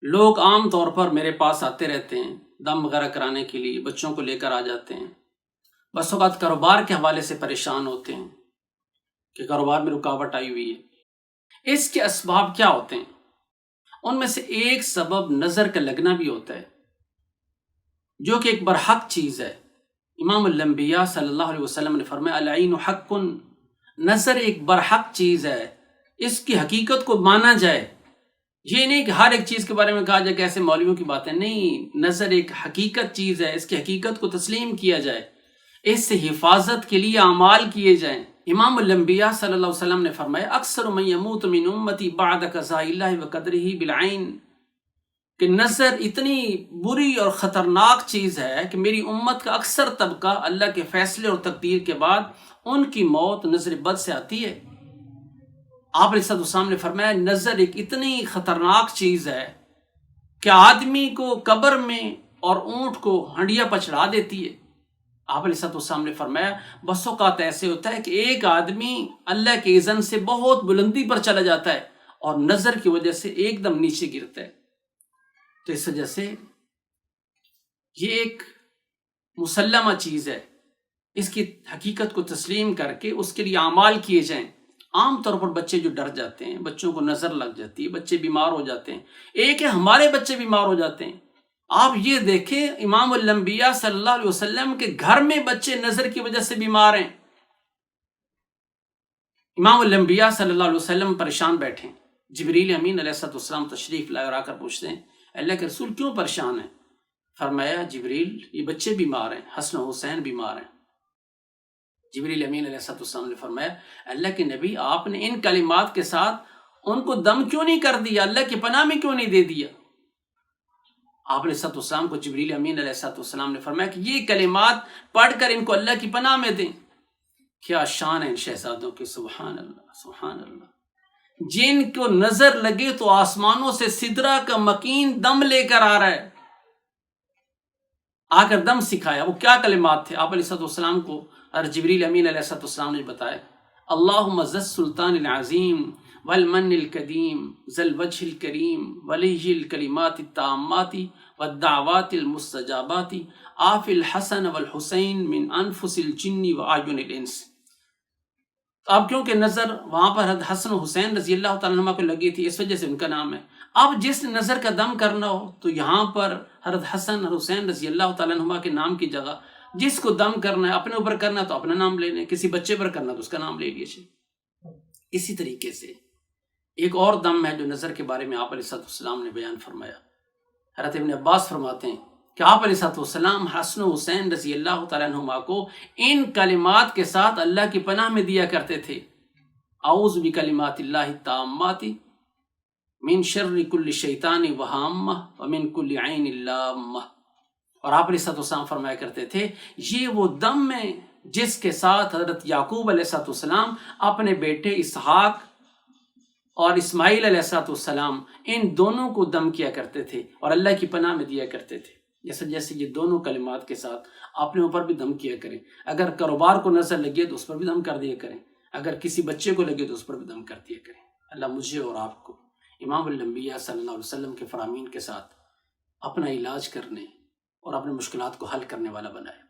لوگ عام طور پر میرے پاس آتے رہتے ہیں دم وغیرہ کرانے کے لیے، بچوں کو لے کر آ جاتے ہیں، بس اوقات کاروبار کے حوالے سے پریشان ہوتے ہیں کہ کاروبار میں رکاوٹ آئی ہوئی ہے۔ اس کے اسباب کیا ہوتے ہیں؟ ان میں سے ایک سبب نظر کا لگنا بھی ہوتا ہے، جو کہ ایک برحق چیز ہے۔ امام الانبیاء صلی اللہ علیہ وسلم نے فرمایا العین حق، نظر ایک برحق چیز ہے، اس کی حقیقت کو مانا جائے۔ یہ نہیں کہ ہر ایک چیز کے بارے میں کہا جائے کہ ایسے مولویوں کی باتیں نہیں، نظر ایک حقیقت چیز ہے، اس کی حقیقت کو تسلیم کیا جائے، اس سے حفاظت کے لیے اعمال کیے جائیں۔ امام الانبیاء صلی اللہ علیہ وسلم نے فرمایا اکثر من یموت من امتی بعد قضاء اللہ وقدرہ بالعین، کہ نظر اتنی بری اور خطرناک چیز ہے کہ میری امت کا اکثر طبقہ اللہ کے فیصلے اور تقدیر کے بعد ان کی موت نظر بد سے آتی ہے۔ آپ علیہ السلام نے فرمایا نظر ایک اتنی خطرناک چیز ہے کہ آدمی کو قبر میں اور اونٹ کو ہنڈیا پر چڑھا دیتی ہے۔ آپ علیہ السلام نے فرمایا بس اوقات ایسے ہوتا ہے کہ ایک آدمی اللہ کے اذن سے بہت بلندی پر چلا جاتا ہے اور نظر کی وجہ سے ایک دم نیچے گرتا ہے۔ تو اس وجہ سے یہ ایک مسلمہ چیز ہے، اس کی حقیقت کو تسلیم کر کے اس کے لیے اعمال کیے جائیں۔ عام طور پر بچے جو ڈر جاتے ہیں، بچوں کو نظر لگ جاتی ہے، بچے بیمار ہو جاتے ہیں، ایک ہے ہمارے بچے بیمار ہو جاتے ہیں۔ آپ یہ دیکھیں امام الانبیاء صلی اللہ علیہ وسلم کے گھر میں بچے نظر کی وجہ سے بیمار ہیں۔ امام الانبیاء صلی اللہ علیہ وسلم پریشان بیٹھے ہیں، جبریل امین علیہ السلام تشریف لائے اور آ کر پوچھتے ہیں اللہ کے رسول کیوں پریشان ہیں؟ فرمایا جبریل یہ بچے بیمار ہیں، حسن و حسین بیمار ہیں۔ جبریل امین علیہ السلام نے فرمایا اللہ کے نبی آپ نے ان کلمات کے ساتھ ان کو دم کیوں نہیں کر دیا، اللہ کی پناہ میں کیوں نہیں دے دیا؟ آپ علیہ السلام کو جبریل امین علیہ السلام نے فرمایا کہ یہ کلمات پڑھ کر ان کو اللہ کی پناہ میں دیں۔ کیا شان ہے ان شہزادوں کی، سبحان اللہ سبحان اللہ، جن کو نظر لگے تو آسمانوں سے سدرہ کا مکین دم لے کر آ رہا ہے، آ کر دم سکھایا۔ وہ کیا کلمات تھے؟ آپ علیہ السلام کو اور جبریل امین علیہ السلام نے بتایا اللہم ذا السلطان العظیم والمن القدیم ذا الوجہ الکریم ولی الکلمات التامات والدعوات المستجابات آف الحسن والحسین من انفس الجن وعیون الانس۔ اب کیونکہ نظر وہاں پر حضرت حسن و حسین رضی اللہ تعالیٰ عنہ کو لگی تھی، اس وجہ سے ان کا نام ہے۔ اب جس نظر کا دم کرنا ہو تو یہاں پر حضرت حسن اور حسین رضی اللہ تعالیٰ عنہ کے نام کی جگہ جس کو دم کرنا ہے اپنے اوپر کرنا ہے تو اپنا نام لے لیں، کسی بچے پر کرنا تو اس کا نام لے لیجیے۔ اسی طریقے سے ایک اور دم ہے جو نظر کے بارے میں آپ علیہ السلام نے بیان فرمایا۔ حضرت ابن عباس فرماتے ہیں کہ آپ علیہ السلام حسن و حسین رضی اللہ تعالیٰ عنہما کو ان کلمات کے ساتھ اللہ کی پناہ میں دیا کرتے تھے اعوذ بکلمات اللہ التامات من شر کل شیطان وہامہ ومن کل عین لامہ۔ اور آپ علیہ السلام فرمایا کرتے تھے یہ وہ دم ہے جس کے ساتھ حضرت یعقوب علیہ السلام اپنے بیٹے اسحاق اور اسماعیل علیہ السلام ان دونوں کو دم کیا کرتے تھے اور اللہ کی پناہ میں دیا کرتے تھے۔ جیسے یہ دونوں کلمات کے ساتھ اپنے اوپر بھی دم کیا کریں، اگر کاروبار کو نظر لگے تو اس پر بھی دم کر دیا کریں، اگر کسی بچے کو لگے تو اس پر بھی دم کر دیا کریں۔ اللہ مجھے اور آپ کو امام الانبیاء صلی اللہ علیہ وسلم کے فرامین کے ساتھ اپنا علاج کرنے اور اپنے مشکلات کو حل کرنے والا بنائے۔